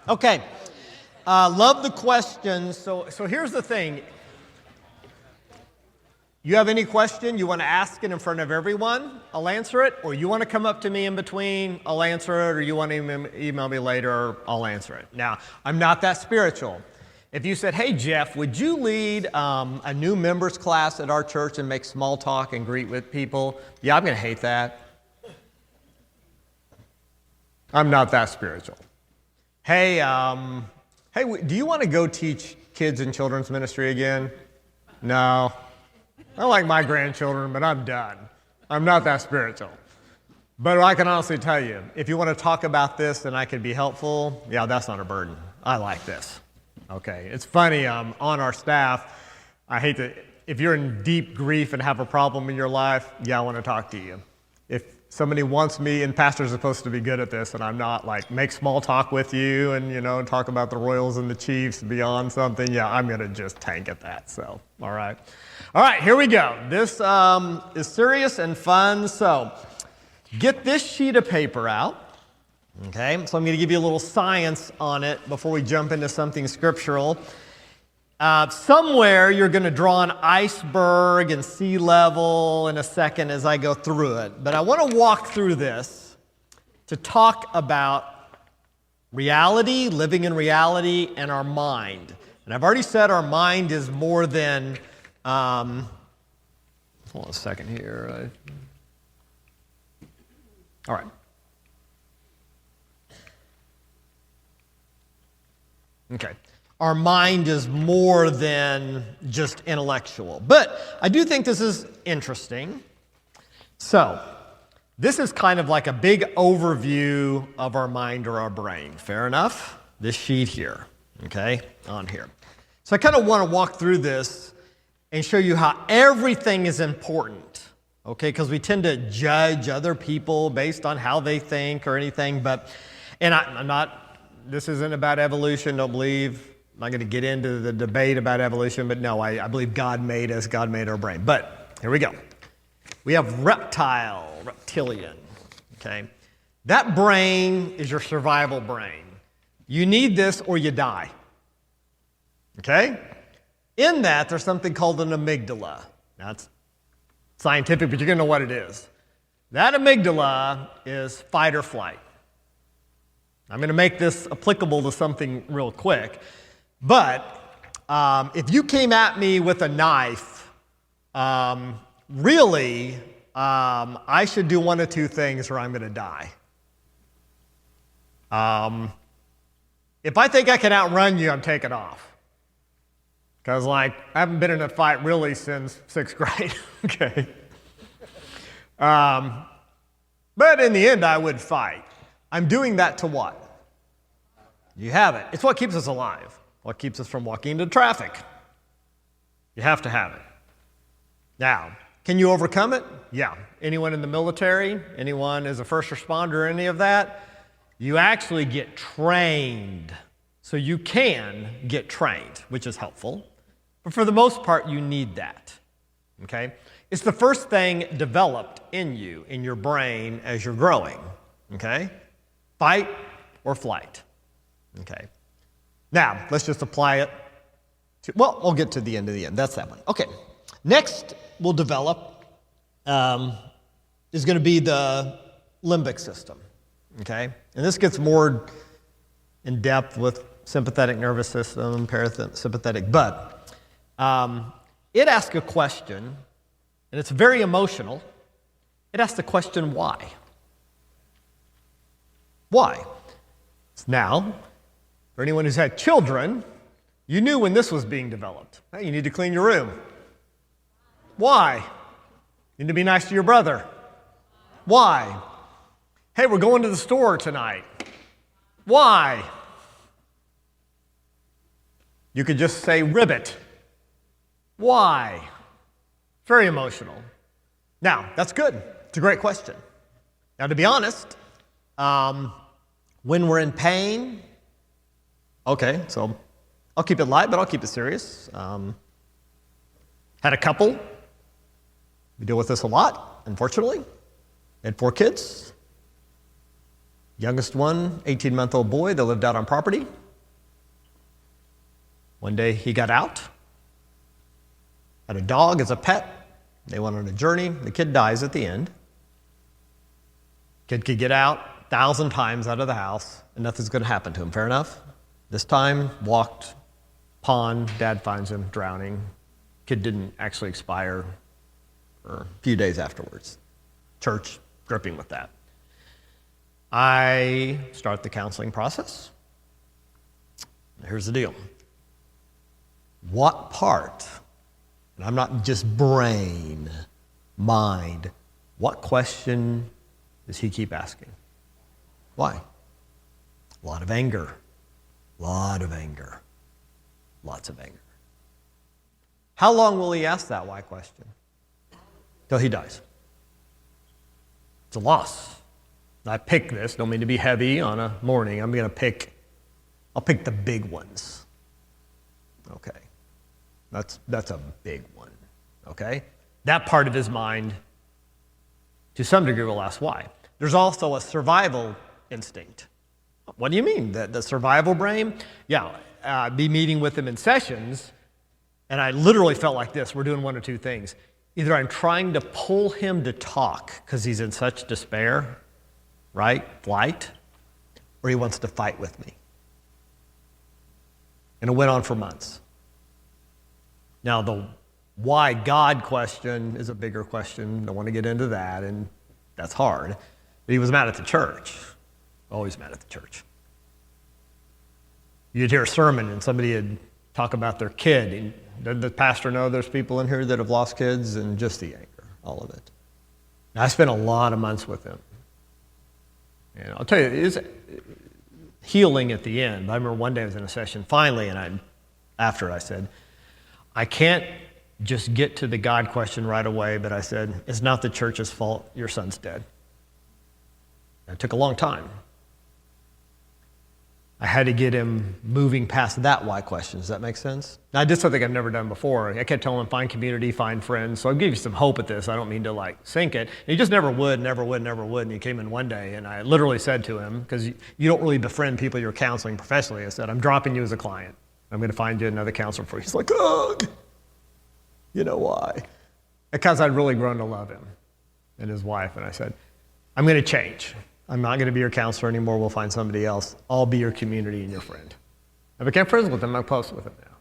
Okay. Love the questions. So here's the thing. You have any question, you want to ask it in front of everyone, I'll answer it. Or you want to come up to me in between, I'll answer it. Or you want to email me later, I'll answer it. Now, I'm not that spiritual. If you said, hey, Jeff, would you lead a new members class at our church and make small talk and greet with people? Yeah, I'm going to hate that. I'm not that spiritual. Hey, do you want to go teach kids in children's ministry again? No. I like my grandchildren, but I'm done. I'm not that spiritual. But I can honestly tell you, if you want to talk about this and I can be helpful, yeah, that's not a burden. I like this. Okay, it's funny, on our staff, I hate to, if you're in deep grief and have a problem in your life, yeah, I want to talk to you. If somebody wants me, and pastors are supposed to be good at this, and I'm not, like, make small talk with you and, talk about the Royals and the Chiefs beyond something, yeah, I'm going to just tank at that, so, all right. All right, here we go. This is serious and fun, so get this sheet of paper out. Okay, so I'm going to give you a little science on it before we jump into something scriptural. Somewhere you're going to draw an iceberg and sea level in a second as I go through it. But I want to walk through this to talk about reality, living in reality, and our mind. And I've already said our mind is more than... hold on a second here. All right. Okay. Our mind is more than just intellectual. But I do think this is interesting. So, this is kind of like a big overview of our mind or our brain. Fair enough? This sheet here, okay, on here. So I kind of want to walk through this and show you how everything is important, okay, because we tend to judge other people based on how they think or anything, I'm not... This isn't about evolution, don't believe. I'm not going to get into the debate about evolution, but no, I believe God made us, God made our brain. But here we go. We have reptilian, okay? That brain is your survival brain. You need this or you die, okay? In that, there's something called an amygdala. Now, it's scientific, but you're going to know what it is. That amygdala is fight or flight. I'm going to make this applicable to something real quick. But if you came at me with a knife, really, I should do one of two things or I'm going to die. If I think I can outrun you, I'm taking off. Because, I haven't been in a fight really since 6th grade. Okay. But in the end, I would fight. I'm doing that to what? You have it. It's what keeps us alive. What keeps us from walking into traffic. You have to have it. Now, can you overcome it? Yeah. Anyone in the military? Anyone as a first responder, any of that? You actually get trained. So you can get trained, which is helpful. But for the most part, you need that. Okay? It's the first thing developed in you, in your brain, as you're growing. Okay? Fight or flight. Okay. Now, let's just apply it to, we'll get to the end of the end. That's that one. Okay. Next, we'll develop is going to be the limbic system. Okay? And this gets more in depth with sympathetic nervous system, parasympathetic, but it asks a question, and it's very emotional. It asks the question, why? Why? Now, for anyone who's had children, you knew when this was being developed. Hey, you need to clean your room. Why? You need to be nice to your brother. Why? Hey, we're going to the store tonight. Why? You could just say ribbit. Why? Very emotional. Now, that's good. It's a great question. Now, to be honest, when we're in pain, okay, so I'll keep it light, but I'll keep it serious. Had a couple. We deal with this a lot, unfortunately. Had 4 kids. Youngest one, 18-month-old boy that lived out on property. One day he got out, had a dog as a pet. They went on a journey. The kid dies at the end. Kid could get out 1,000 times out of the house, and nothing's going to happen to him. Fair enough? This time, walked, pond, dad finds him drowning. Kid didn't actually expire for a few days afterwards. Church gripping with that. I start the counseling process. Here's the deal. What part, and I'm not just brain, mind, what question does he keep asking? Why? A lot of anger. Lots of anger. How long will he ask that why question? Till he dies. It's a loss. I pick this, don't mean to be heavy on a morning. I'll pick the big ones. Okay. That's a big one. Okay? That part of his mind, to some degree, will ask why. There's also a survival instinct. What do you mean? The survival brain? Yeah, I'd be meeting with him in sessions, and I literally felt like this. We're doing one of two things. Either I'm trying to pull him to talk because he's in such despair, right? Flight, or he wants to fight with me. And it went on for months. Now, the why God question is a bigger question. Don't want to get into that, and that's hard. But he was mad at the church. Always mad at the church. You'd hear a sermon and somebody would talk about their kid. And did the pastor know there's people in here that have lost kids? And just the anger, all of it. And I spent a lot of months with him. And I'll tell you, it's healing at the end. I remember one day I was in a session finally, and after I said, I can't just get to the God question right away, but I said, it's not the church's fault, your son's dead. It took a long time. I had to get him moving past that why question. Does that make sense? Now, I did something I've never done before. I kept telling him, find community, find friends. So I'll give you some hope at this. I don't mean to sink it. And he just never would. And he came in one day, and I literally said to him, because you don't really befriend people you're counseling professionally, I said, I'm dropping you as a client. I'm going to find you another counselor for you. He's like, ugh. You know why? Because I'd really grown to love him and his wife. And I said, I'm going to change. I'm not going to be your counselor anymore. We'll find somebody else. I'll be your community and your friend. I became friends with him. I'm close with him now.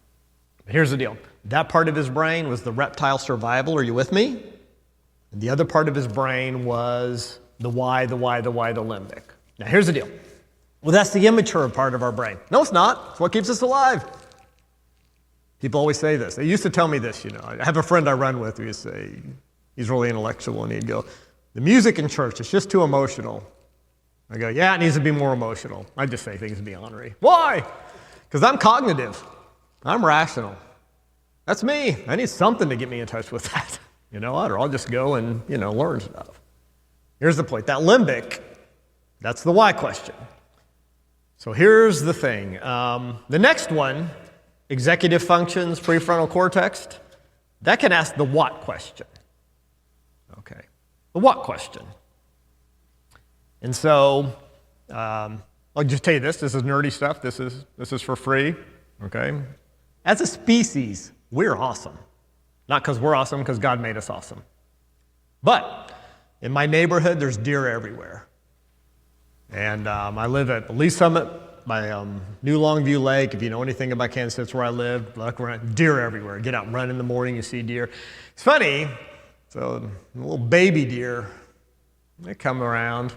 But here's the deal. That part of his brain was the reptile survival. Are you with me? And the other part of his brain was the why, the limbic. Now, here's the deal. Well, that's the immature part of our brain. No, it's not. It's what keeps us alive. People always say this. They used to tell me this, I have a friend I run with who used to say, he's really intellectual, and he'd go, the music in church, it's just too emotional. I go, yeah, it needs to be more emotional. I just say things to be ornery. Why? Because I'm cognitive. I'm rational. That's me. I need something to get me in touch with that. You know what? Or I'll just go and, learn stuff. Here's the point. That limbic, that's the why question. So here's the thing. The next one, executive functions, prefrontal cortex, that can ask the what question. Okay. The what question. And so, I'll just tell you this is nerdy stuff. This is for free, okay? As a species, we're awesome. Not because we're awesome, because God made us awesome. But in my neighborhood, there's deer everywhere. And I live at Lee Summit by New Longview Lake. If you know anything about Kansas, that's where I live. Look around, deer everywhere. Get out and run in the morning, you see deer. It's funny, so little baby deer, they come around.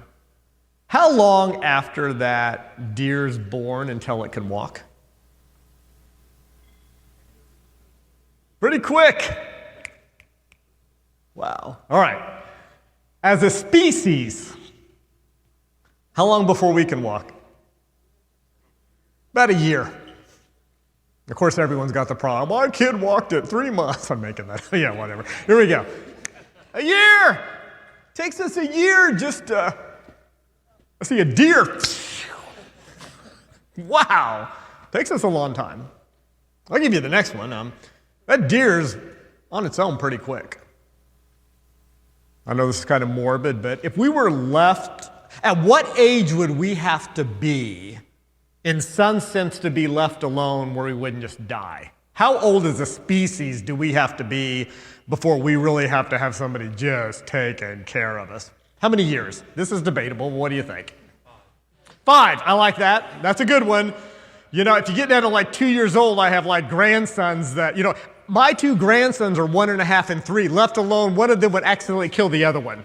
How long after that deer's born until it can walk? Pretty quick. Wow. All right. As a species, how long before we can walk? About a year. Of course, everyone's got the problem. My kid walked at 3 months. I'm making that. Yeah, whatever. Here we go. A year. Takes us a year just to see a deer. Wow. Takes us a long time. I'll give you the next one. That deer's on its own pretty quick. I know this is kind of morbid, but if we were left At what age would we have to be, in some sense, to be left alone where we wouldn't just die? How old as a species do we have to be before we really have to have somebody just taking care of us? How many years? This is debatable. What do you think? 5. I like that. That's a good one. You know, if you get down to like 2 years old, I have like grandsons that, you know, my 2 grandsons are 1.5 and 3. Left alone, one of them would accidentally kill the other one.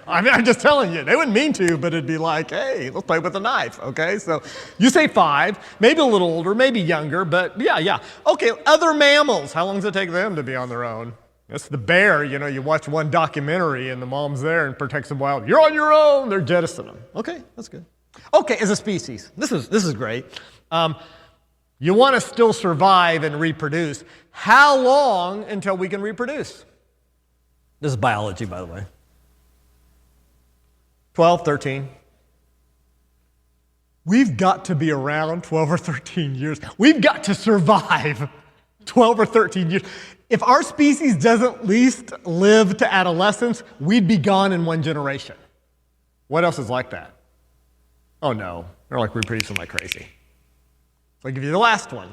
I mean, I'm just telling you, they wouldn't mean to, but it'd be like, hey, let's play with a knife, okay? So you say 5, maybe a little older, maybe younger, but yeah. Okay, other mammals, how long does it take them to be on their own? It's the bear, you know, you watch one documentary and the mom's there and protects the wild. You're on your own, they're jettisoning them. Okay, that's good. Okay, as a species, this is great. You want to still survive and reproduce. How long until we can reproduce? This is biology, by the way. 12, 13. We've got to be around 12 or 13 years. We've got to survive 12 or 13 years. If our species doesn't at least live to adolescence, we'd be gone in 1 generation. What else is like that? Oh no, they're like reproducing like crazy. So I'll give you the last one.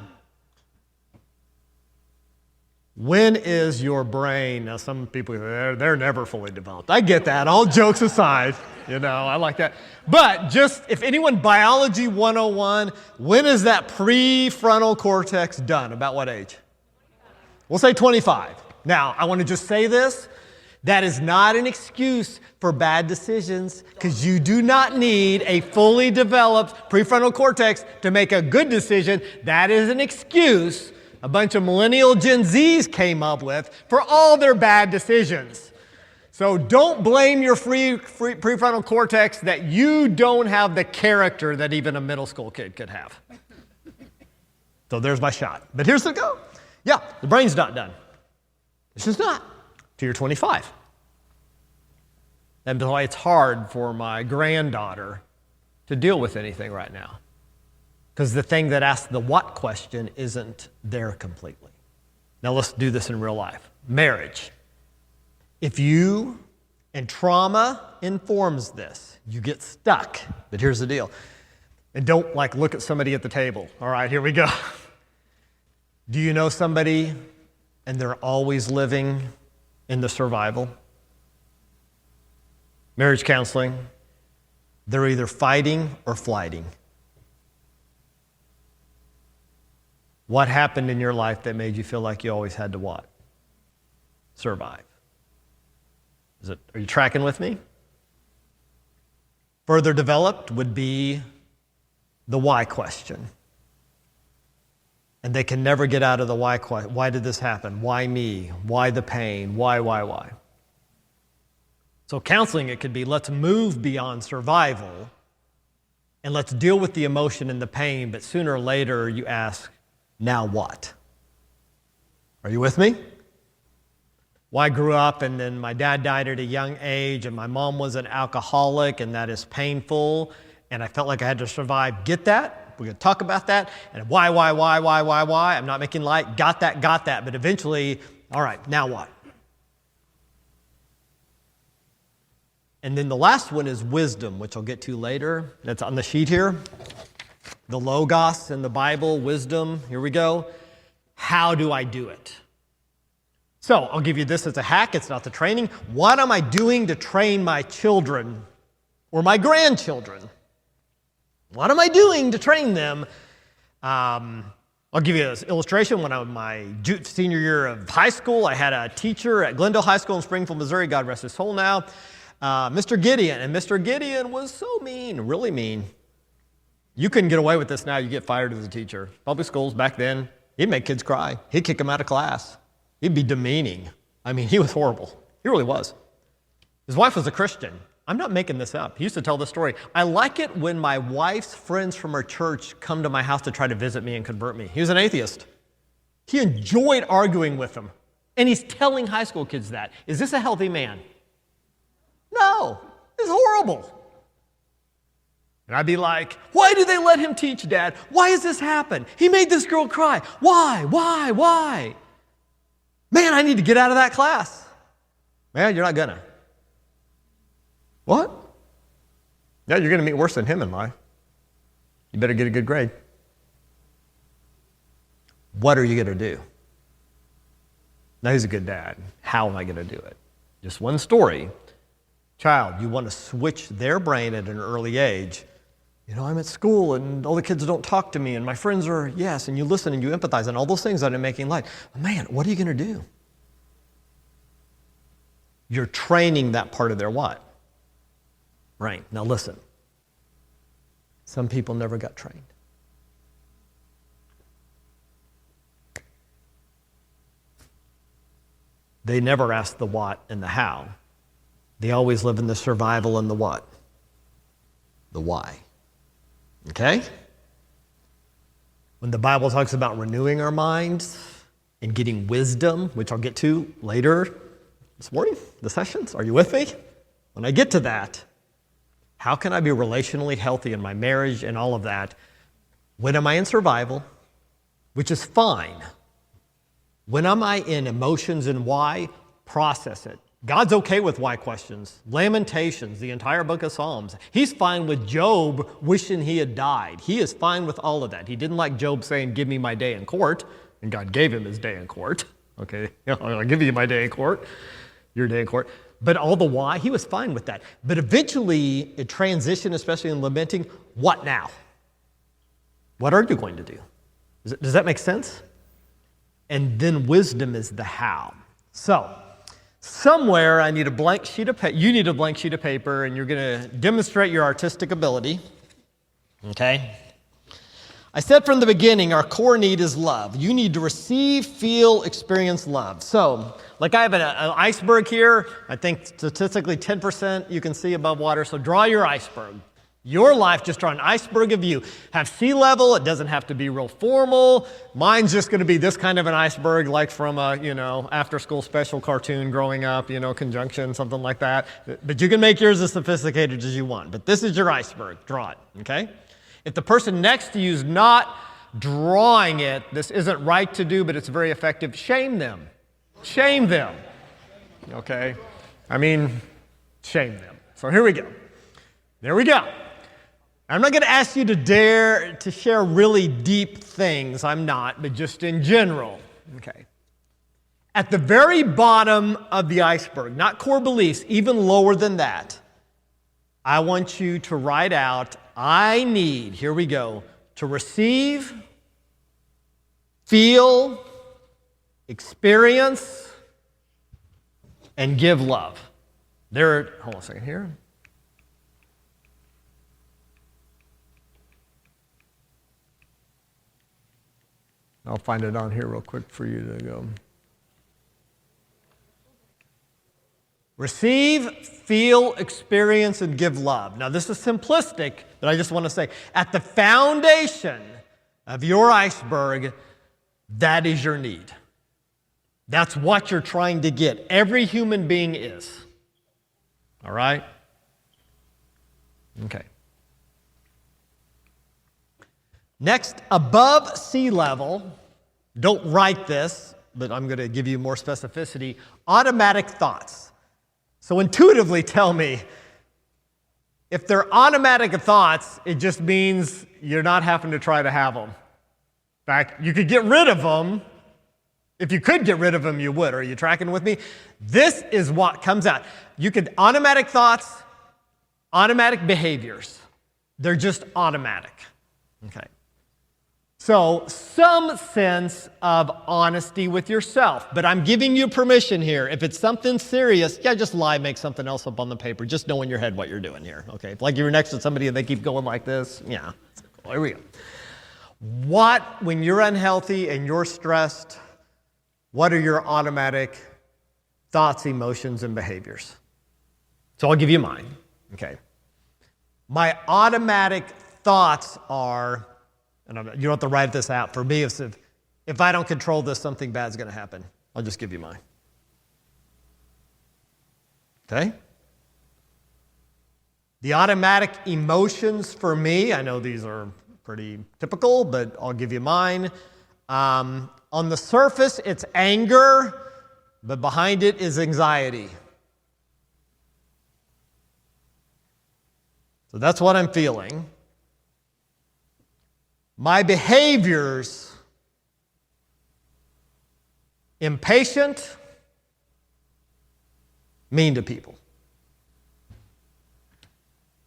When is your brain? Now some people, they're never fully developed. I get that, all jokes aside. You know, I like that. But just, if anyone, biology 101, when is that prefrontal cortex done? About what age? We'll say 25. Now, I want to just say this. That is not an excuse for bad decisions, because you do not need a fully developed prefrontal cortex to make a good decision. That is an excuse a bunch of millennial Gen Zs came up with for all their bad decisions. So don't blame your prefrontal cortex that you don't have the character that even a middle school kid could have. So there's my shot. But here's the go. Yeah, the brain's not done. It's just not. Till you're 25. And that's why it's hard for my granddaughter to deal with anything right now. Because the thing that asks the what question isn't there completely. Now let's do this in real life. Marriage. If you, and trauma informs this, you get stuck. But here's the deal. And don't look at somebody at the table. All right, here we go. Do you know somebody and they're always living in the survival? Marriage counseling, they're either fighting or flighting. What happened in your life that made you feel like you always had to what? Survive. Are you tracking with me? Further developed would be the why question. And they can never get out of the why question. Why did this happen? Why me? Why the pain? Why? So counseling, it could be, let's move beyond survival and let's deal with the emotion and the pain, but sooner or later you ask, now what? Are you with me? Well, I grew up and then my dad died at a young age and my mom was an alcoholic and that is painful and I felt like I had to survive. Get that? We're going to talk about that. And why? I'm not making light. Got that. But eventually, all right, now what? And then the last one is wisdom, which I'll get to later. That's on the sheet here. The Logos in the Bible, wisdom. Here we go. How do I do it? So I'll give you this as a hack. It's not the training. What am I doing to train my children or my grandchildren? What am I doing to train them? I'll give you an illustration. When I was my senior year of high school, I had a teacher at Glendale High School in Springfield, Missouri. God rest his soul now. Mr. Gideon. And Mr. Gideon was so mean, really mean. You couldn't get away with this now. You get fired as a teacher. Public schools back then, he'd make kids cry. He'd kick them out of class. He'd be demeaning. I mean, he was horrible. He really was. His wife was a Christian. I'm not making this up. He used to tell this story. I like it when my wife's friends from her church come to my house to try to visit me and convert me. He was an atheist. He enjoyed arguing with them. And he's telling high school kids that. Is this a healthy man? No, it's horrible. And I'd be like, why do they let him teach, Dad? Why has this happened? He made this girl cry. Why? Man, I need to get out of that class. Man, you're not gonna. What? Yeah, you're going to meet worse than him in life. You better get a good grade. What are you going to do? Now, he's a good dad. How am I going to do it? Just one story. Child, you want to switch their brain at an early age. I'm at school and all the kids don't talk to me and my friends are, yes, and you listen and you empathize and all those things that I'm making light. Man, what are you going to do? You're training that part of their what? Brain. Now listen. Some people never got trained. They never asked the what and the how. They always live in the survival and the what? The why. Okay? When the Bible talks about renewing our minds and getting wisdom, which I'll get to later this morning, the sessions, are you with me? When I get to that, how can I be relationally healthy in my marriage and all of that? When am I in survival, which is fine. When am I in emotions and why? Process it. God's okay with why questions. Lamentations, the entire book of Psalms. He's fine with Job wishing he had died. He is fine with all of that. He didn't like Job saying, give me my day in court. And God gave him his day in court. Okay, I'll give you my day in court, your day in court. But all the why, he was fine with that. But eventually, it transitioned, especially in lamenting, what now? What are you going to do? Does that make sense? And then wisdom is the how. So, somewhere I need a blank sheet of paper. You need a blank sheet of paper, and you're going to demonstrate your artistic ability. Okay? I said from the beginning, our core need is love. You need to receive, feel, experience love. So, like I have an iceberg here. I think statistically 10% you can see above water. So draw your iceberg. Your life, just draw an iceberg of you. Have sea level. It doesn't have to be real formal. Mine's just going to be this kind of an iceberg, like from a, after-school special cartoon growing up, conjunction, something like that. But you can make yours as sophisticated as you want. But this is your iceberg. Draw it, okay? If the person next to you is not drawing it, this isn't right to do, but it's very effective, shame them. Shame them, okay? Shame them. So here we go. There we go. I'm not going to ask you to dare to share really deep things. I'm not, but just in general. Okay. At the very bottom of the iceberg, not core beliefs, even lower than that, I want you to write out, I need, here we go, to receive, feel, experience, and give love. Hold on a second here. I'll find it on here real quick for you to go. Receive, feel, experience, and give love. Now, this is simplistic, but I just want to say, at the foundation of your iceberg, that is your need. That's what you're trying to get. Every human being is. All right? Okay. Next, above sea level, don't write this, but I'm going to give you more specificity, automatic thoughts. So intuitively tell me, if they're automatic thoughts, it just means you're not having to try to have them. In fact, you could get rid of them. If you could get rid of them, you would. Are you tracking with me? This is what comes out. You could automatic thoughts, automatic behaviors. They're just automatic. Okay. So, some sense of honesty with yourself. But I'm giving you permission here. If it's something serious, just lie, make something else up on the paper. Just know in your head what you're doing here. Okay? If like you're next to somebody and they keep going like this, yeah. Here we go. When you're unhealthy and you're stressed, what are your automatic thoughts, emotions, and behaviors? So I'll give you mine. Okay. My automatic thoughts are, and you don't have to write this out. For me, if I don't control this, something bad's going to happen. I'll just give you mine. Okay? The automatic emotions for me, I know these are pretty typical, but I'll give you mine. On the surface, it's anger, but behind it is anxiety. So that's what I'm feeling. My behaviors, impatient, mean to people.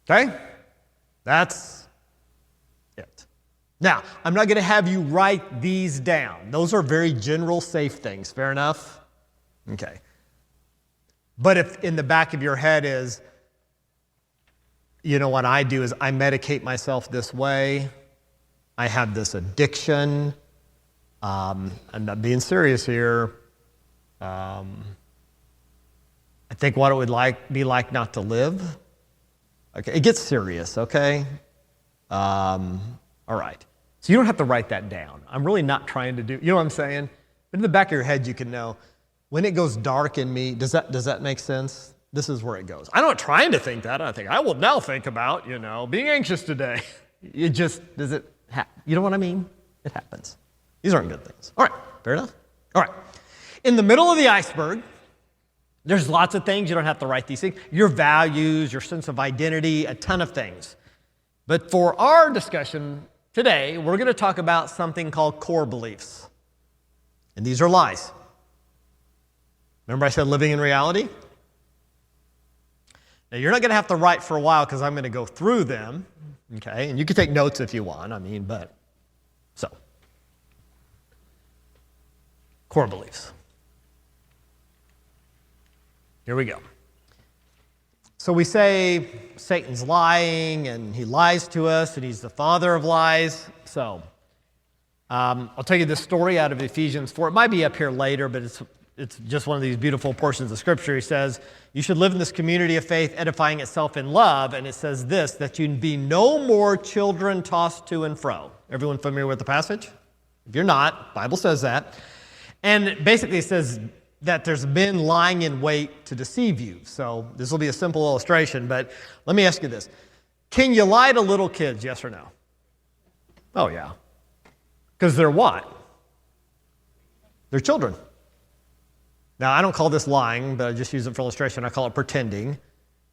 Okay? That's it. Now, I'm not going to have you write these down. Those are very general, safe things. Fair enough? Okay. But if in the back of your head is, what I do is I medicate myself this way. I have this addiction. I'm not being serious here. I think what it would be like not to live. Okay, it gets serious, okay? All right. So you don't have to write that down. I'm really not trying to do, you know what I'm saying? But in the back of your head, you can know, when it goes dark in me, does that make sense? This is where it goes. I'm not trying to think that. I think, I will now think about, being anxious today. You know what I mean? It happens. These aren't good things. All right, fair enough? All right. In the middle of the iceberg, there's lots of things. You don't have to write these things. Your values, your sense of identity, a ton of things. But for our discussion today, we're going to talk about something called core beliefs. And these are lies. Remember I said living in reality? Now, you're not going to have to write for a while because I'm going to go through them, okay? And you can take notes if you want, so. Core beliefs. Here we go. So we say Satan's lying, and he lies to us, and he's the father of lies. So I'll tell you this story out of Ephesians 4. It might be up here later, but it's just one of these beautiful portions of Scripture. He says, you should live in this community of faith, edifying itself in love. And it says this, that you be no more children tossed to and fro. Everyone familiar with the passage? If you're not, the Bible says that. And basically it says that there's men lying in wait to deceive you. So this will be a simple illustration, but let me ask you this. Can you lie to little kids, yes or no? Oh, yeah. Because they're what? They're children. Now, I don't call this lying, but I just use it for illustration. I call it pretending.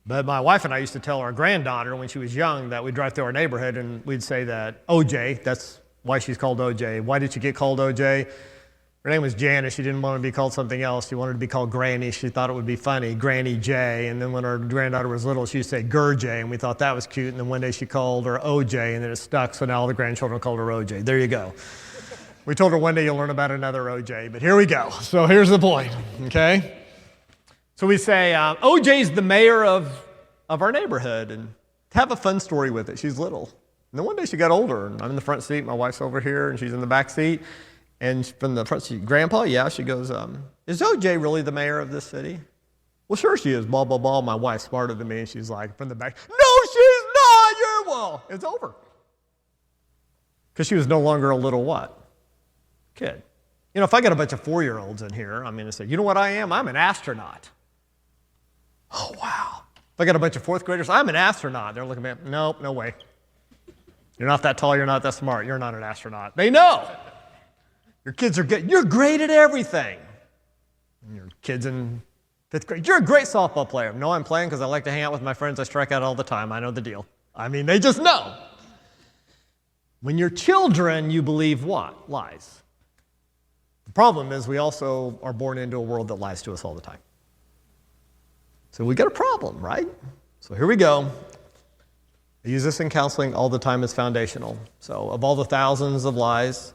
But my wife and I used to tell our granddaughter when she was young that we'd drive through our neighborhood and we'd say that OJ, that's why she's called OJ. Why did she get called OJ? Her name was Janice. She didn't want to be called something else. She wanted to be called Granny. She thought it would be funny, Granny J. And then when our granddaughter was little, she used to say Gur-J, and we thought that was cute. And then one day she called her OJ, and then it stuck, so now all the grandchildren called her OJ. There you go. We told her one day you'll learn about another OJ, but here we go. So here's the point, okay? So we say, OJ's the mayor of our neighborhood, and to have a fun story with it. She's little. And then one day she got older, and I'm in the front seat, my wife's over here, and she's in the back seat. And from the front seat, Grandpa, yeah, she goes, is OJ really the mayor of this city? Well, sure she is, blah, blah, blah. My wife's smarter than me, and she's like, from the back, no, she's not, well, it's over. Because she was no longer a little what? Kid. If I got a bunch of 4-year-olds in here, I'm going to say, you know what I am? I'm an astronaut. Oh, wow. If I got a bunch of 4th graders, I'm an astronaut. They're looking at me, nope, no way. You're not that tall, you're not that smart, you're not an astronaut. They know. Your kids are good. You're great at everything. And your kids in 5th grade, you're a great softball player. No, I'm playing because I like to hang out with my friends. I strike out all the time. I know the deal. They just know. When you're children, you believe what? Lies. The problem is we also are born into a world that lies to us all the time. So we got a problem, right? So here we go. I use this in counseling all the time. It's foundational. So of all the thousands of lies,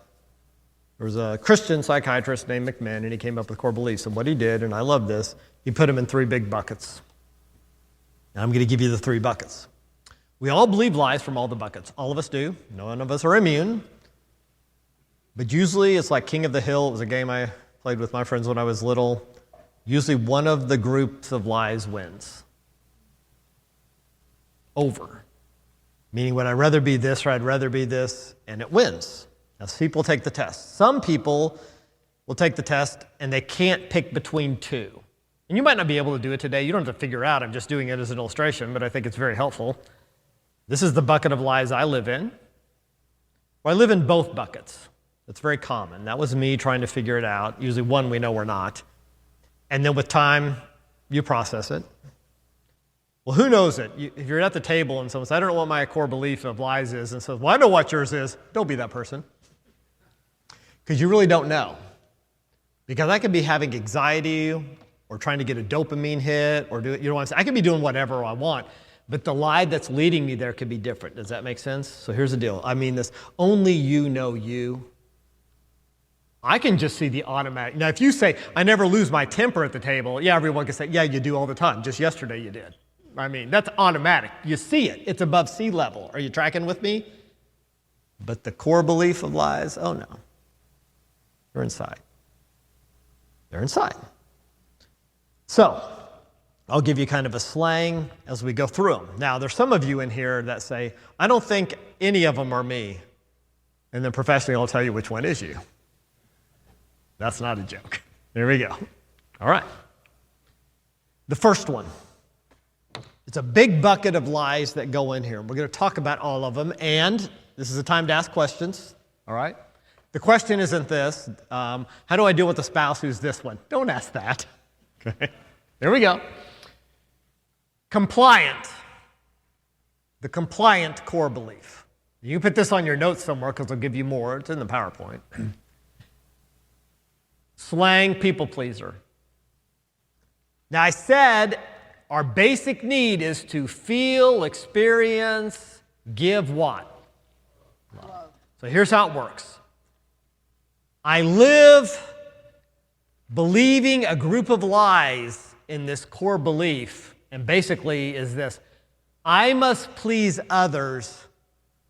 there was a Christian psychiatrist named McMinn, and he came up with core beliefs. And what he did, and I love this, he put them in 3 big buckets. Now I'm going to give you the 3 buckets. We all believe lies from all the buckets. All of us do. None of us are immune. But usually it's like King of the Hill. It was a game I played with my friends when I was little. Usually one of the groups of lies wins. Over. Meaning, would I rather be this or I'd rather be this? And it wins. Now, people take the test. Some people will take the test and they can't pick between 2. And you might not be able to do it today. You don't have to figure out. I'm just doing it as an illustration, but I think it's very helpful. This is the bucket of lies I live in. Well, I live in both buckets. That's very common. That was me trying to figure it out. Usually one we know we're not. And then with time, you process it. Well, who knows it? If you're at the table and someone says, I don't know what my core belief of lies is, and says, well, I know what yours is, don't be that person. Because you really don't know. Because I could be having anxiety or trying to get a dopamine hit or you know what I'm saying? I could be doing whatever I want, but the lie that's leading me there could be different. Does that make sense? So here's the deal. I mean this, only you know you. I can just see the automatic. Now, if you say, I never lose my temper at the table, yeah, everyone can say, yeah, you do all the time. Just yesterday you did. I mean, that's automatic. You see it. It's above sea level. Are you tracking with me? But the core belief of lies, oh no. They're inside. They're inside. So, I'll give you kind of a slang as we go through them. Now, there's some of you in here that say, I don't think any of them are me. And then professionally, I'll tell you which one is you. That's not a joke. There we go. All right. The first one. It's a big bucket of lies that go in here. We're going to talk about all of them, and this is a time to ask questions, all right? The question isn't this, how do I deal with a spouse who's this one? Don't ask that. Okay. There we go. Compliant. The compliant core belief. You can put this on your notes somewhere because I'll give you more. It's in the PowerPoint. Slang people pleaser. Now I said our basic need is to feel, experience, give what? Love. So here's how it works. I live believing a group of lies in this core belief, and basically is this: I must please others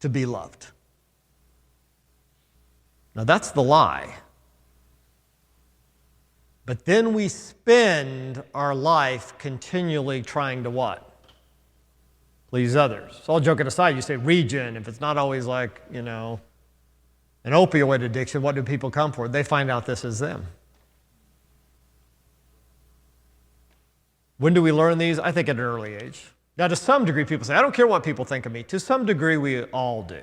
to be loved. Now that's the lie. But then we spend our life continually trying to what? Please others. So all joking aside, you say region. If it's not always like, an opioid addiction, what do people come for? They find out this is them. When do we learn these? I think at an early age. Now, to some degree, people say, I don't care what people think of me. To some degree, we all do.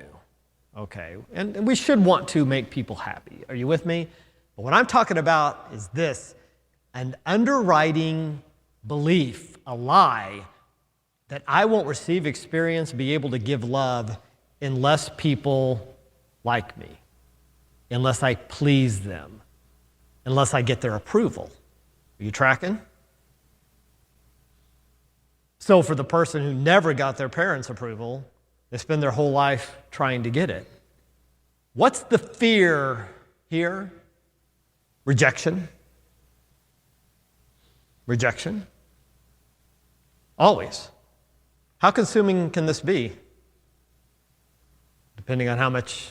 Okay? And we should want to make people happy. Are you with me? But what I'm talking about is this: an underwriting belief, a lie, that I won't receive experience, be able to give love unless people like me, unless I please them, unless I get their approval. Are you tracking? So for the person who never got their parents' approval, they spend their whole life trying to get it. What's the fear here? Rejection. Rejection. Always. How consuming can this be? Depending on how much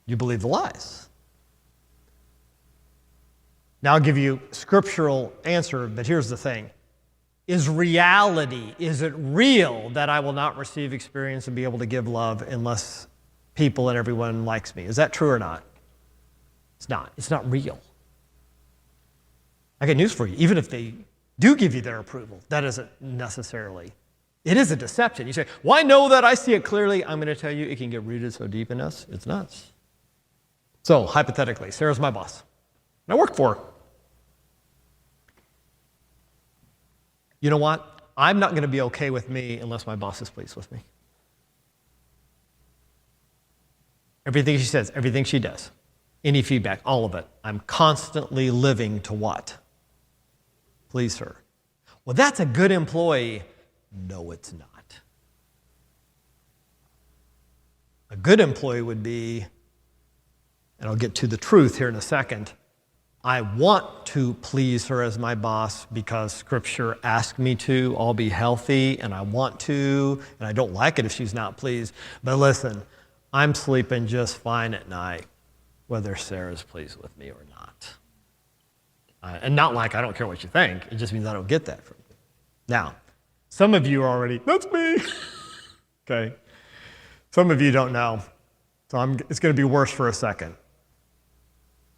you believe the lies. Now I'll give you a scriptural answer, but here's the thing. Is reality, is it real that I will not receive experience and be able to give love unless people and everyone likes me? Is that true or not? It's not. It's not real. I got news for you. Even if they do give you their approval, that isn't necessarily. It is a deception. You say, well, I know that, I see it clearly. I'm going to tell you, it can get rooted so deep in us, it's nuts. So, hypothetically, Sarah's my boss, and I work for her. You know what? I'm not going to be okay with me unless my boss is pleased with me. Everything she says, everything she does, any feedback, all of it, I'm constantly living to what? Please her. Well, that's a good employee. No, it's not. A good employee would be, and I'll get to the truth here in a second, I want to please her as my boss because Scripture asked me to. I'll be healthy, and I want to, and I don't like it if she's not pleased. But listen, I'm sleeping just fine at night, whether Sarah's pleased with me or not. And not like I don't care what you think. It just means I don't get that from you. Now, some of you are already, that's me. Okay. Some of you don't know. So it's going to be worse for a second.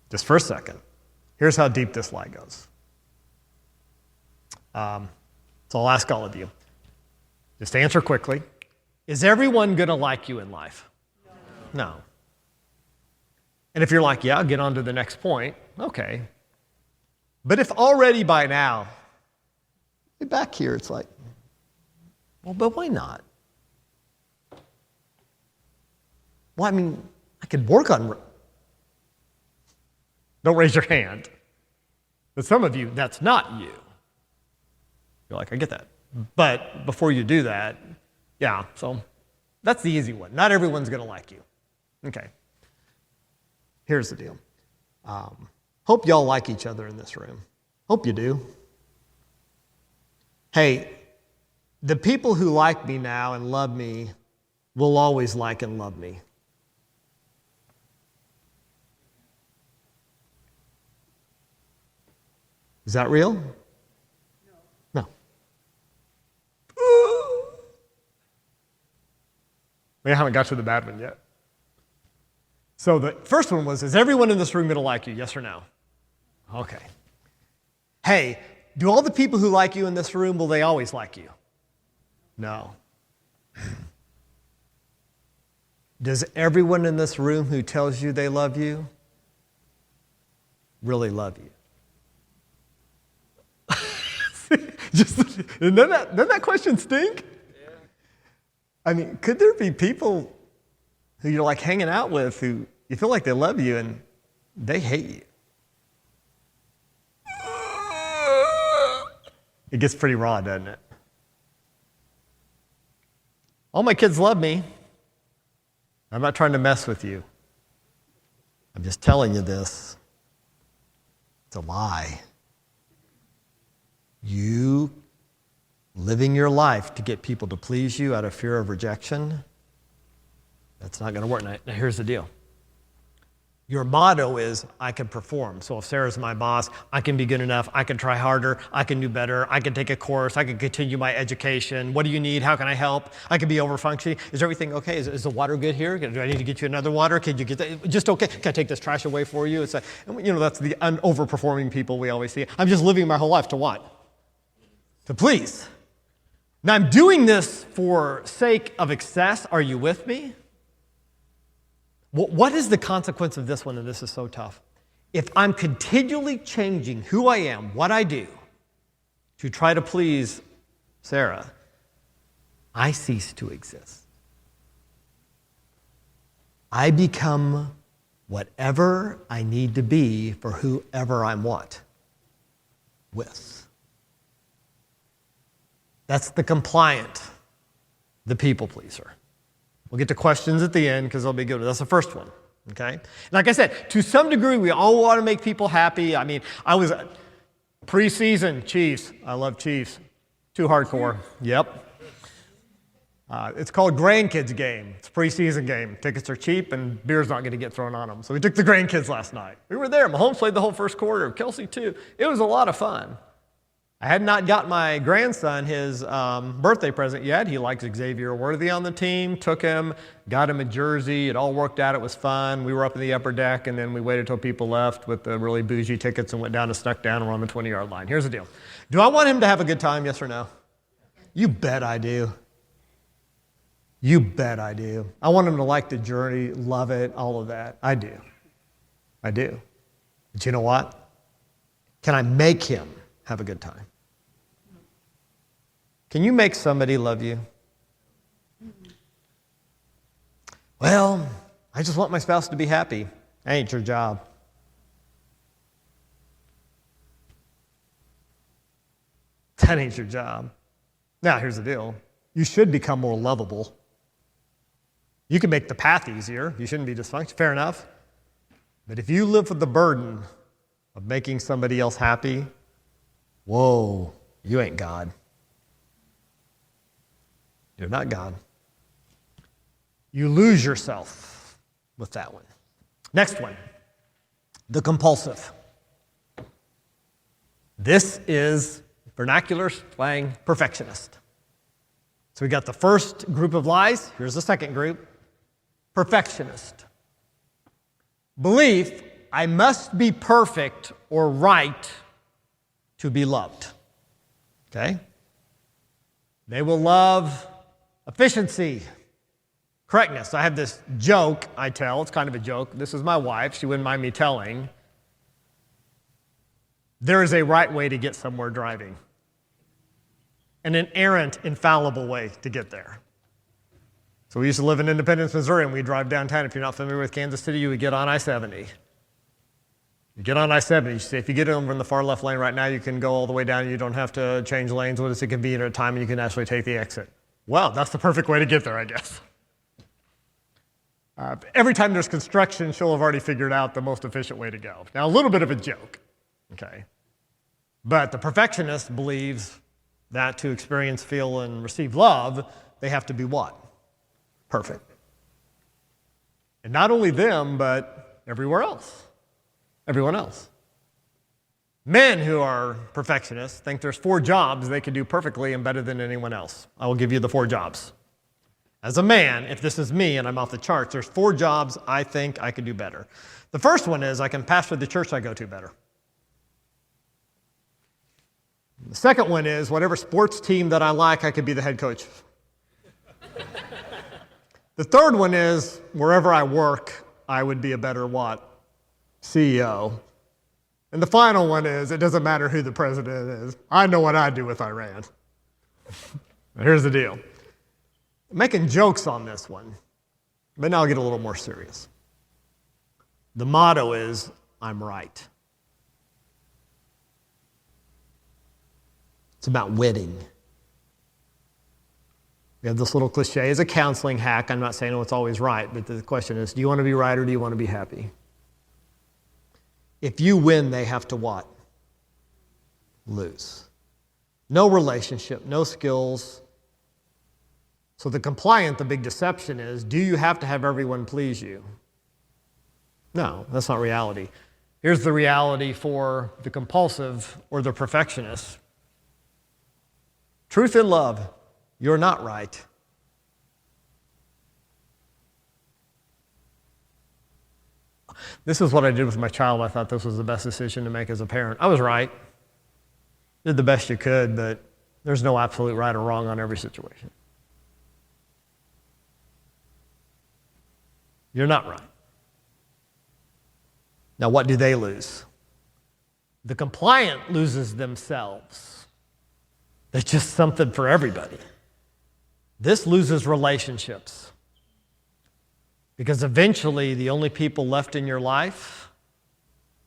Just for a second. Here's how deep this lie goes. So I'll ask all of you. Just answer quickly. Is everyone going to like you in life? No. And if you're like, yeah, I'll get on to the next point, okay. But if already by now back here, it's like, well, but why not? Well, I mean, I could work on. Don't raise your hand. But some of you, that's not you. You're like, I get that. But before you do that, yeah, so that's the easy one. Not everyone's going to like you. Okay. Here's the deal. Hope y'all like each other in this room. Hope you do. Hey, the people who like me now and love me will always like and love me. Is that real? No. We haven't got to the bad one yet. So the first one was, is everyone in this room going to like you? Yes or no? Okay. Hey, do all the people who like you in this room, will they always like you? No. Does everyone in this room who tells you they love you really love you? Doesn't that question stink? Yeah. I mean, could there be people who you're like hanging out with who you feel like they love you and they hate you? It gets pretty raw, doesn't it? All my kids love me. I'm not trying to mess with you. I'm just telling you this. It's a lie. You living your life to get people to please you out of fear of rejection, that's not going to work. Now, here's the deal. Your motto is, I can perform. So if Sarah's my boss, I can be good enough, I can try harder, I can do better, I can take a course, I can continue my education. What do you need? How can I help? I can be overfunctioning. Is everything okay? Is the water good here? Do I need to get you another water? Can you get that? Just okay? Can I take this trash away for you? It's like, that's the overperforming people we always see. I'm just living my whole life to what? To please. Now I'm doing this for sake of excess. Are you with me? What is the consequence of this one? And this is so tough. If I'm continually changing who I am, what I do, to try to please Sarah, I cease to exist. I become whatever I need to be for whoever I'm what? With. That's the compliant, the people pleaser. We'll get to questions at the end because they'll be good. That's the first one, okay? Like I said, to some degree, we all want to make people happy. I mean, I was preseason Chiefs. I love Chiefs. Too hardcore. Yep. It's called Grandkids Game. It's a preseason game. Tickets are cheap and beer's not going to get thrown on them. So we took the grandkids last night. We were there. Mahomes played the whole first quarter. Kelsey too. It was a lot of fun. I had not got my grandson his birthday present yet. He likes Xavier Worthy on the team. Took him, got him a jersey. It all worked out. It was fun. We were up in the upper deck, and then we waited till people left with the really bougie tickets and went down and snuck down and were on the 20-yard line. Here's the deal. Do I want him to have a good time, yes or no? You bet I do. You bet I do. I want him to like the journey, love it, all of that. I do. I do. But you know what? Can I make him have a good time? Can you make somebody love you? Well, I just want my spouse to be happy. That ain't your job. That ain't your job. Now, here's the deal. You should become more lovable. You can make the path easier. You shouldn't be dysfunctional. Fair enough. But if you live with the burden of making somebody else happy, whoa, you ain't God. You're not God. You lose yourself with that one. Next one, the compulsive. This is vernacular slang perfectionist. So we got the first group of lies. Here's the second group. Perfectionist. Belief, I must be perfect or right to be loved. Okay? They will love efficiency, correctness. I have this joke I tell. It's kind of a joke. This is my wife. She wouldn't mind me telling. There is a right way to get somewhere driving. an inerrant, infallible way to get there. So we used to live in Independence, Missouri, and we drive downtown. If you're not familiar with Kansas City, you would get on I-70. You get on I-70, you say, if you get over in the far left lane right now, you can go all the way down. You don't have to change lanes when it's a convenient time, and you can actually take the exit. Well, that's the perfect way to get there, I guess. Every time there's construction, she'll have already figured out the most efficient way to go. Now, a little bit of a joke, okay? But the perfectionist believes that to experience, feel, and receive love, they have to be what? Perfect. And not only them, but everywhere else. Everyone else. Men who are perfectionists think there's 4 jobs they can do perfectly and better than anyone else. I will give you the 4 jobs. As a man, if this is me and I'm off the charts, there's 4 jobs I think I could do better. The first one is I can pastor the church I go to better. The second one is whatever sports team that I like, I could be the head coach. The third one is wherever I work, I would be a better what? CEO. And the final one is it doesn't matter who the president is. I know what I'd do if I ran. Here's the deal. I'm making jokes on this one, but now I'll get a little more serious. The motto is, I'm right. It's about winning. We have this little cliche as a counseling hack. I'm not saying it's always right, but the question is, do you want to be right or do you want to be happy? If you win, they have to what? Lose. No relationship, no skills. So the compliant, the big deception is, do you have to have everyone please you? No, that's not reality. Here's the reality for the compulsive or the perfectionist. Truth in love, you're not right. This is what I did with my child. I thought this was the best decision to make as a parent. I was right. Did the best you could, but there's no absolute right or wrong on every situation. You're not right. Now, what do they lose? The compliant loses themselves. There's just something for everybody. This loses relationships. Because eventually, the only people left in your life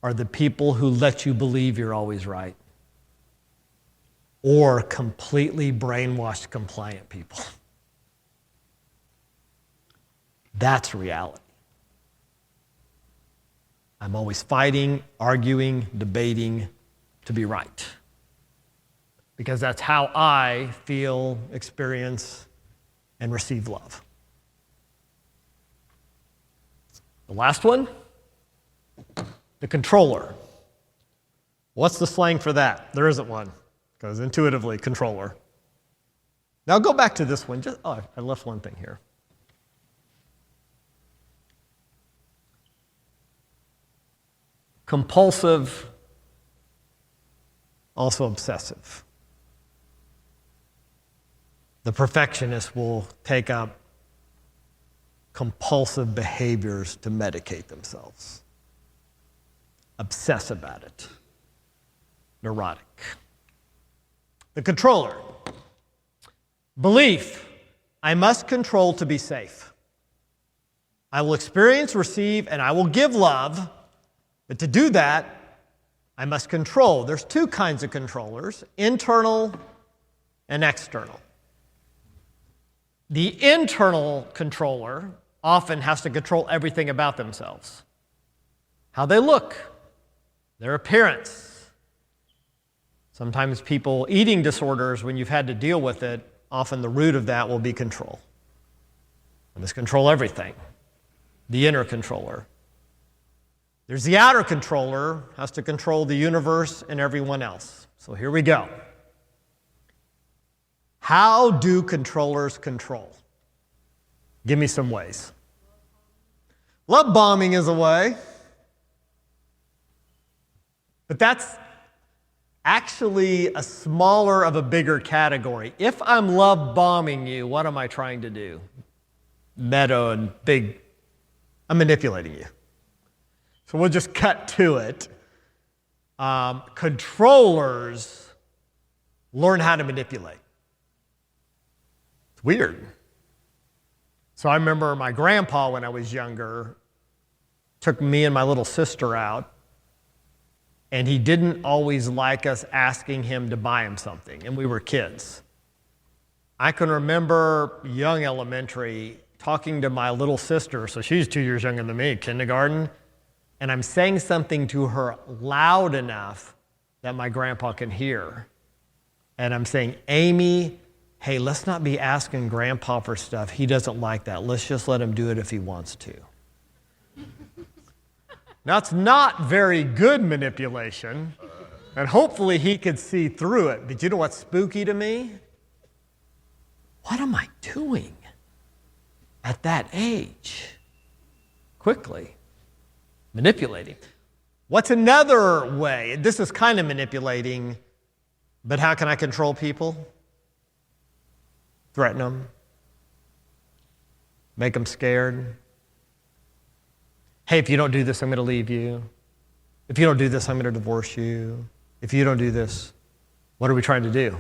are the people who let you believe you're always right. Or completely brainwashed, compliant people. That's reality. I'm always fighting, arguing, debating to be right. Because that's how I feel, experience, and receive love. The last one, the controller. What's the slang for that? There isn't one, because intuitively, controller. Now go back to this one. I left one thing here. Compulsive, also obsessive. The perfectionist will take up compulsive behaviors to medicate themselves. Obsess about it. Neurotic. The controller. Belief. I must control to be safe. I will experience, receive, and I will give love. But to do that, I must control. There's 2 kinds of controllers, internal and external. The internal controller often has to control everything about themselves. How they look, their appearance. Sometimes people, eating disorders, when you've had to deal with it, often the root of that will be control. I must control everything. The inner controller. There's the outer controller, has to control the universe and everyone else. So here we go. How do controllers control? Give me some ways. Love bombing is a way. But that's actually a smaller of a bigger category. If I'm love bombing you, what am I trying to do? Meta and big. I'm manipulating you. So we'll just cut to it. Controllers learn how to manipulate. weird. So I remember my grandpa, when I was younger, took me and my little sister out, and he didn't always like us asking him to buy him something, and we were kids. I can remember young elementary talking to my little sister, so she's 2 years younger than me, kindergarten, and I'm saying something to her loud enough that my grandpa can hear. And I'm saying, Amy, hey, let's not be asking grandpa for stuff. He doesn't like that. Let's just let him do it if he wants to. Now, it's not very good manipulation, and hopefully he could see through it. But you know what's spooky to me? What am I doing at that age? Quickly manipulating. What's another way? This is kind of manipulating, but how can I control people? Threaten them. Make them scared. Hey, if you don't do this, I'm going to leave you. If you don't do this, I'm going to divorce you. If you don't do this, what are we trying to do?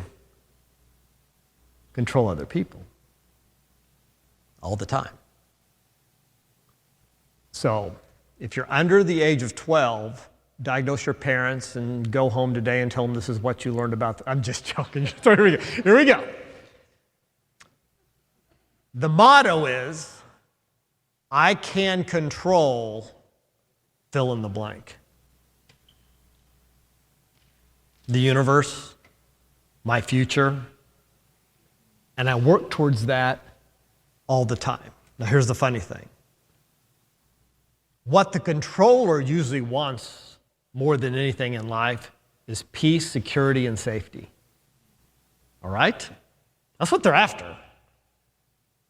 Control other people. All the time. So, if you're under the age of 12, diagnose your parents and go home today and tell them this is what you learned about. I'm just joking. So here we go. The motto is, I can control fill in the blank. The universe, my future, and I work towards that all the time. Now here's the funny thing. What the controller usually wants more than anything in life is peace, security, and safety. All right? That's what they're after.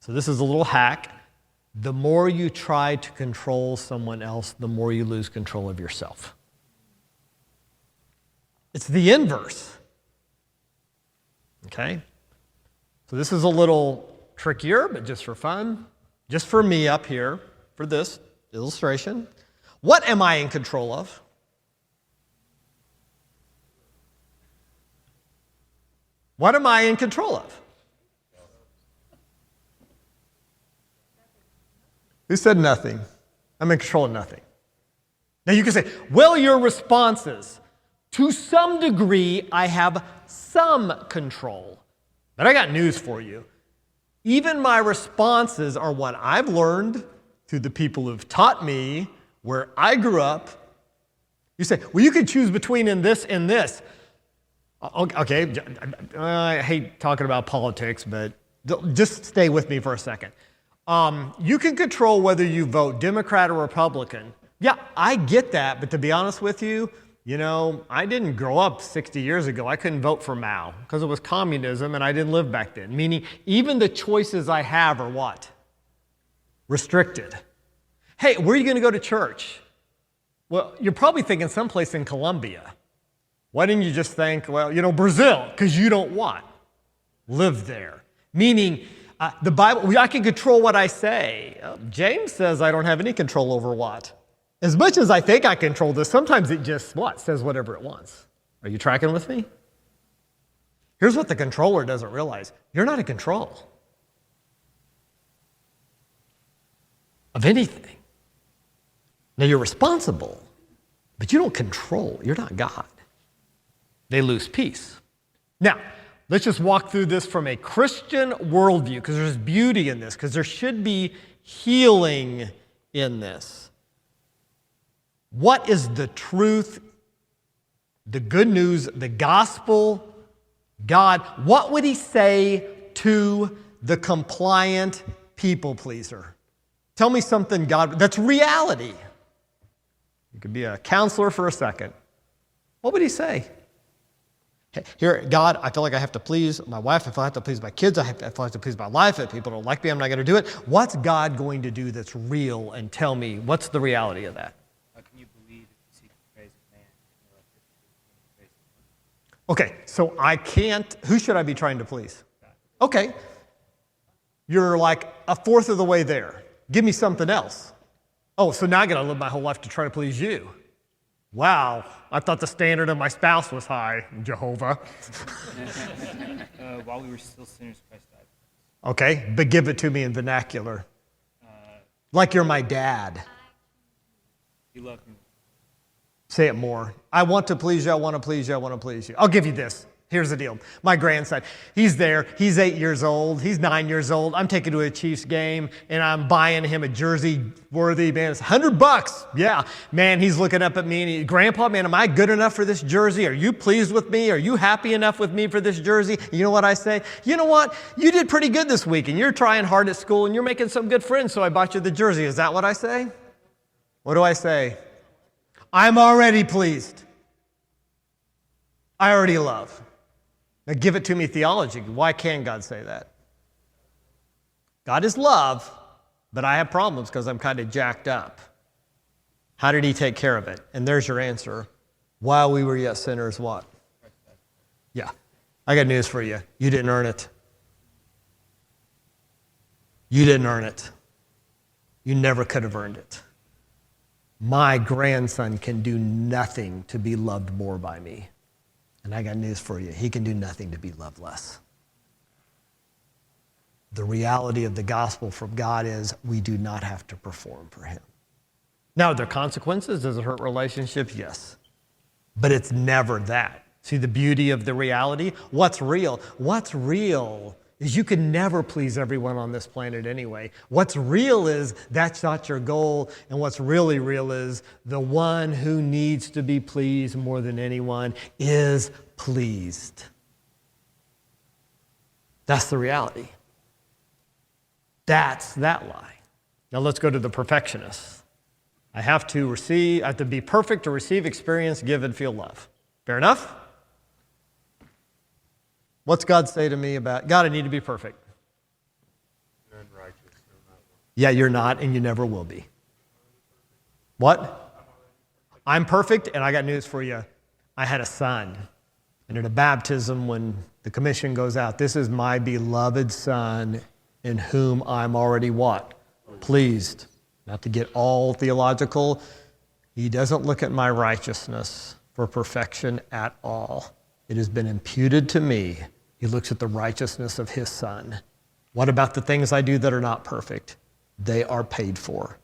So this is a little hack. The more you try to control someone else, the more you lose control of yourself. It's the inverse. Okay? So this is a little trickier, but just for fun, just for me up here, for this illustration. What am I in control of? What am I in control of? Who said nothing? I'm in control of nothing. Now you can say, well, your responses. To some degree, I have some control. But I got news for you. Even my responses are what I've learned through the people who've taught me where I grew up. You say, well, you could choose between in this and this. Okay, I hate talking about politics, but just stay with me for a second. You can control whether you vote Democrat or Republican. Yeah, I get that, but to be honest with you, I didn't grow up 60 years ago. I couldn't vote for Mao because it was communism and I didn't live back then. Meaning, even the choices I have are what? Restricted. Hey, where are you going to go to church? Well, you're probably thinking someplace in Colombia. Why didn't you just think, well, Brazil, because you don't want. Live there. Meaning, the Bible, I can control what I say. James says I don't have any control over what? As much as I think I control this, sometimes it just, says whatever it wants. Are you tracking with me? Here's what the controller doesn't realize. You're not in control of anything. Now, you're responsible, but you don't control. You're not God. They lose peace. Now, let's just walk through this from a Christian worldview, because there's beauty in this, because there should be healing in this. What is the truth, the good news, the gospel, God? What would he say to the compliant people pleaser? Tell me something, God, that's reality. You could be a counselor for a second. What would he say? Here, God, I feel like I have to please my wife. I feel like I have to please my kids. I feel like I have to please my life. If people don't like me, I'm not going to do it. What's God going to do that's real? And tell me, what's the reality of that? How can you believe if you seek the praise of man? Okay, so I can't. Who should I be trying to please? Okay. You're like a fourth of the way there. Give me something else. Oh, so now I got to live my whole life to try to please you. Wow, I thought the standard of my spouse was high, Jehovah. While we were still sinners, Christ died. Okay, but give it to me in vernacular. Like you're my dad. You love me. Say it more. I want to please you, I want to please you, I want to please you. I'll give you this. Here's the deal. My grandson, he's there. He's 8 years old. He's 9 years old. I'm taking him to a Chiefs game, and I'm buying him a jersey worthy, man. It's $100. Yeah. Man, he's looking up at me, and Grandpa, man, am I good enough for this jersey? Are you pleased with me? Are you happy enough with me for this jersey? You know what I say? You know what? You did pretty good this week, and you're trying hard at school, and you're making some good friends, so I bought you the jersey. Is that what I say? What do I say? I'm already pleased. I already love. Now give it to me theology. Why can God say that? God is love, but I have problems because I'm kind of jacked up. How did he take care of it? And there's your answer. While we were yet sinners, what? Yeah. I got news for you. You didn't earn it. You didn't earn it. You never could have earned it. My grandson can do nothing to be loved more by me. And I got news for you. He can do nothing to be loved less. The reality of the gospel from God is we do not have to perform for him. Now, are there consequences? Does it hurt relationships? Yes. But it's never that. See the beauty of the reality? What's real? What's real is you can never please everyone on this planet anyway. What's real is that's not your goal, and what's really real is the one who needs to be pleased more than anyone is pleased. That's the reality. That's that lie. Now let's go to the perfectionist. I have to be perfect to receive, experience, give, and feel love. Fair enough? What's God say to me about, God, I need to be perfect? None righteous, no, not one. Yeah, you're not, and you never will be. What? I'm perfect, and I got news for you. I had a son, and at a baptism, when the commission goes out, this is my beloved son in whom I'm already what? Pleased. Not to get all theological, he doesn't look at my righteousness for perfection at all. It has been imputed to me. He looks at the righteousness of his son. What about the things I do that are not perfect? They are paid for.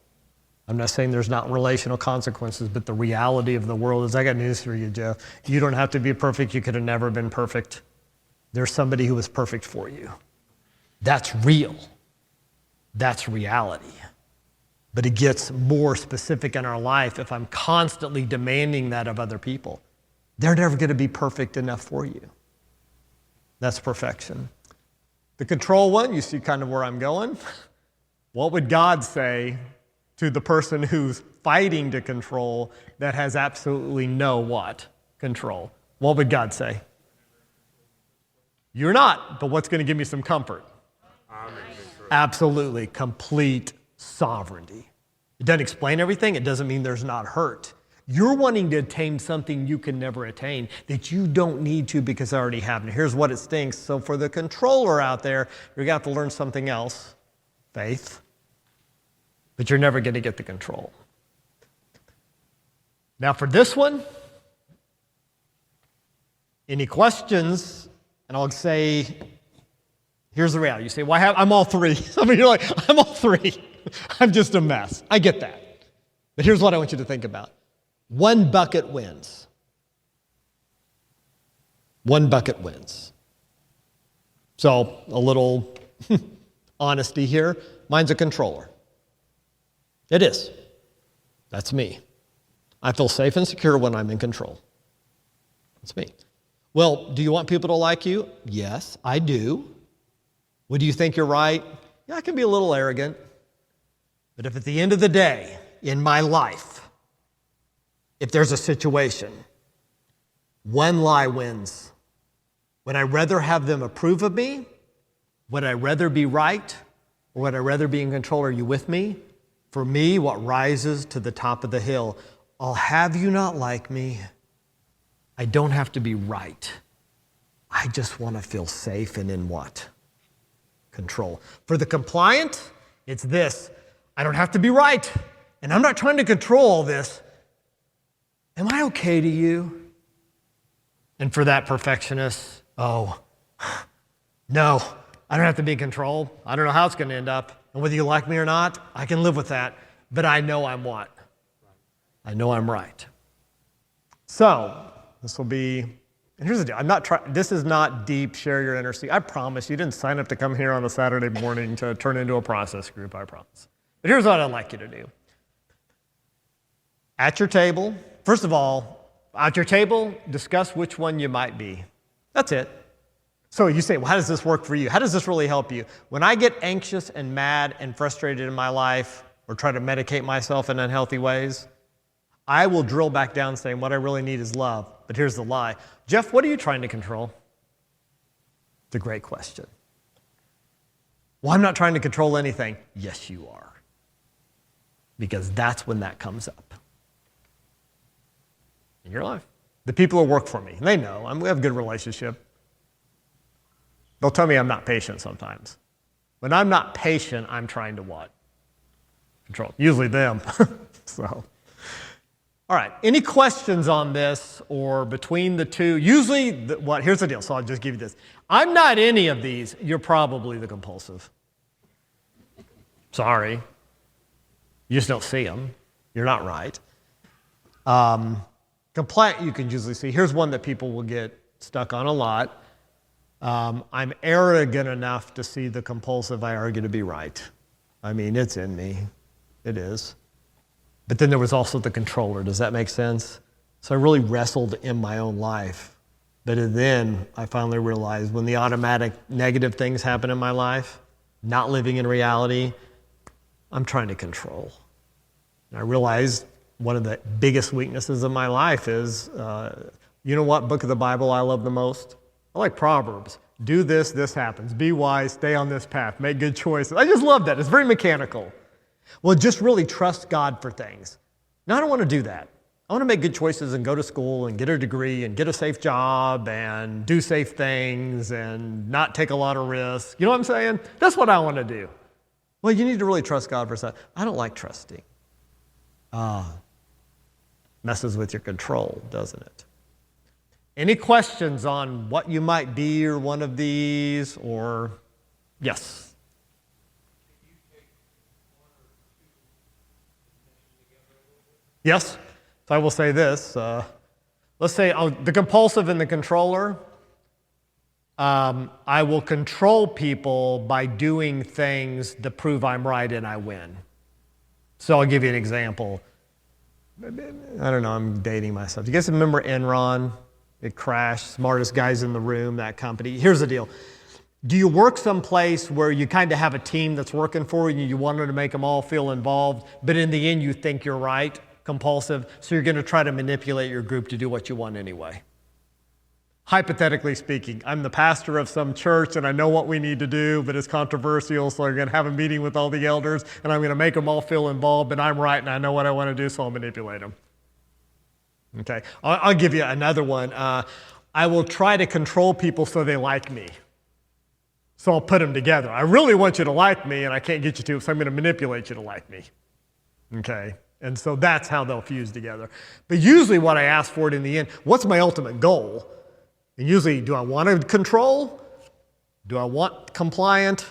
I'm not saying there's not relational consequences, but the reality of the world is, I got news for you, Jeff. You don't have to be perfect. You could have never been perfect. There's somebody who is perfect for you. That's real. That's reality. But it gets more specific in our life if I'm constantly demanding that of other people. They're never going to be perfect enough for you. That's perfection. The control one, you see kind of where I'm going. What would God say to the person who's fighting to control that has absolutely no what? Control. What would God say? You're not, but what's going to give me some comfort? I'm in control. Absolutely, complete sovereignty. It doesn't explain everything. It doesn't mean there's not hurt. You're wanting to attain something you can never attain that you don't need to because I already have. And here's what it stinks. So for the controller out there, you're going to have to learn something else, faith. But you're never going to get the control. Now for this one, any questions? And I'll say, here's the reality. You say, well, I'm all three. Some of you are like, I'm all three. I'm just a mess. I get that. But here's what I want you to think about. One bucket wins. One bucket wins. So a little honesty here. Mine's a controller. It is. That's me. I feel safe and secure when I'm in control. That's me. Well, do you want people to like you? Yes, I do. Would you think you're right? Yeah, I can be a little arrogant. But if at the end of the day, in my life, if there's a situation, one lie wins. Would I rather have them approve of me? Would I rather be right? Or would I rather be in control? Are you with me? For me, what rises to the top of the hill, I'll have you not like me. I don't have to be right. I just want to feel safe and in what? Control. For the compliant, it's this. I don't have to be right. And I'm not trying to control all this. Am I okay to you? And for that perfectionist, oh, no, I don't have to be in control. I don't know how it's going to end up. And whether you like me or not, I can live with that. But I know I'm what? I know I'm right. So this will be, and here's the deal. This is not deep, share your inner secret. I promise you didn't sign up to come here on a Saturday morning to turn into a process group, I promise. But here's what I'd like you to do. At your table, first of all, at your table, discuss which one you might be. That's it. So you say, well, how does this work for you? How does this really help you? When I get anxious and mad and frustrated in my life or try to medicate myself in unhealthy ways, I will drill back down saying what I really need is love. But here's the lie. Jeff, what are you trying to control? It's a great question. Well, I'm not trying to control anything. Yes, you are. Because that's when that comes up in your life. The people who work for me, they know. We have a good relationship. They'll tell me I'm not patient sometimes. When I'm not patient, I'm trying to what? Control. Usually them. So, all right. Any questions on this or between the two? Usually, here's the deal. So I'll just give you this. I'm not any of these. You're probably the compulsive. Sorry. You just don't see them. You're not right. Compliant, you can usually see. Here's one that people will get stuck on a lot. I'm arrogant enough to see the compulsive I argue to be right. I mean, it's in me. It is. But then there was also the controller. Does that make sense? So I really wrestled in my own life. But then I finally realized when the automatic negative things happen in my life, not living in reality, I'm trying to control. And I realized one of the biggest weaknesses of my life is, you know what book of the Bible I love the most? I like Proverbs. Do this, this happens. Be wise, stay on this path, make good choices. I just love that. It's very mechanical. Well, just really trust God for things. Now, I don't want to do that. I want to make good choices and go to school and get a degree and get a safe job and do safe things and not take a lot of risks. You know what I'm saying? That's what I want to do. Well, you need to really trust God for stuff. I don't like trusting. Messes with your control, doesn't it? Any questions on what you might be or one of these or yes? Yes. So I will say this. Let's say the compulsive and the controller. I will control people by doing things that prove I'm right and I win. So I'll give you an example. I don't know, I'm dating myself. Do you guys remember Enron? It crashed, smartest guys in the room, that company. Here's the deal. Do you work someplace where you kind of have a team that's working for you and you want to make them all feel involved, but in the end you think you're right, compulsive, so you're going to try to manipulate your group to do what you want anyway? Hypothetically speaking, I'm the pastor of some church and I know what we need to do, but it's controversial, so I'm going to have a meeting with all the elders and I'm going to make them all feel involved, but I'm right and I know what I want to do, so I'll manipulate them. Okay, I'll give you another one. I will try to control people so they like me. So I'll put them together. I really want you to like me and I can't get you to, so I'm going to manipulate you to like me. Okay, and so that's how they'll fuse together. But usually what I ask for it in the end, what's my ultimate goal? And usually, do I want to control? Do I want compliant?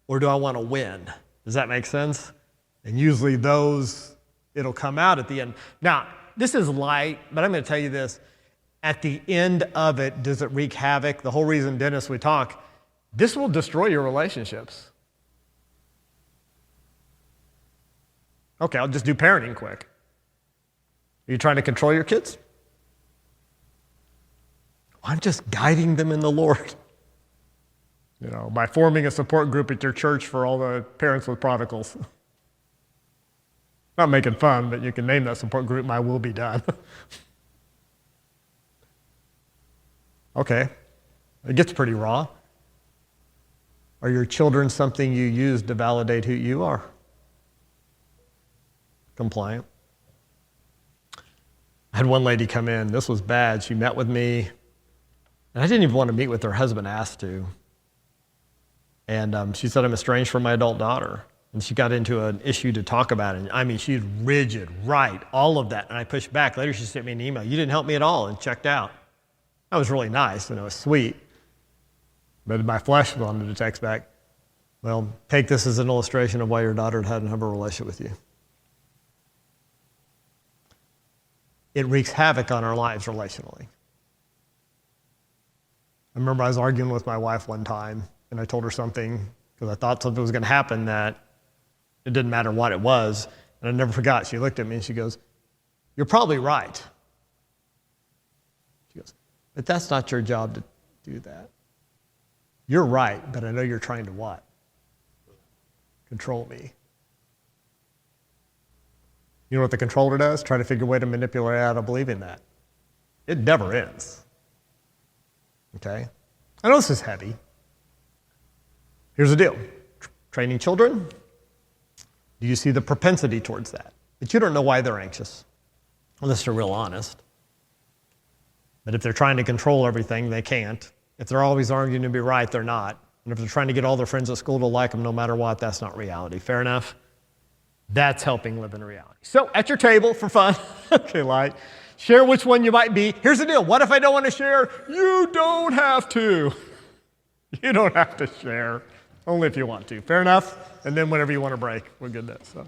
Or do I want to win? Does that make sense? And usually those, it'll come out at the end. Now, this is light, but I'm going to tell you this. At the end of it, does it wreak havoc? The whole reason, Dennis, we talk, this will destroy your relationships. Okay, I'll just do parenting quick. Are you trying to control your kids? I'm just guiding them in the Lord. You know, by forming a support group at your church for all the parents with prodigals. Not making fun, but you can name that support group, My Will Be Done. Okay, it gets pretty raw. Are your children something you use to validate who you are? Compliant. I had one lady come in, this was bad, she met with me, and I didn't even want to meet with her husband, asked to. And she said, I'm estranged from my adult daughter. And she got into an issue to talk about it. And I mean, she's rigid, right, all of that. And I pushed back. Later, she sent me an email. You didn't help me at all, and checked out. That was really nice, and it was sweet. But my flesh wanted to text back, well, take this as an illustration of why your daughter hadn't have a relationship with you. It wreaks havoc on our lives relationally. I remember I was arguing with my wife one time, and I told her something because I thought something was going to happen that it didn't matter what it was. And I never forgot. She looked at me and she goes, "You're probably right." She goes, "But that's not your job to do that. You're right, but I know you're trying to what? Control me." You know what the controller does? Try to figure a way to manipulate her out of believing that. It never ends. Okay? I know this is heavy. Here's the deal. Training children, do you see the propensity towards that? But you don't know why they're anxious, unless they're real honest. But if they're trying to control everything, they can't. If they're always arguing to be right, they're not. And if they're trying to get all their friends at school to like them no matter what, that's not reality. Fair enough? That's helping live in reality. So at your table for fun, okay, Light, share which one you might be. Here's the deal. What if I don't want to share? You don't have to. You don't have to share. Only if you want to. Fair enough? And then whenever you want to break, we're good there. So.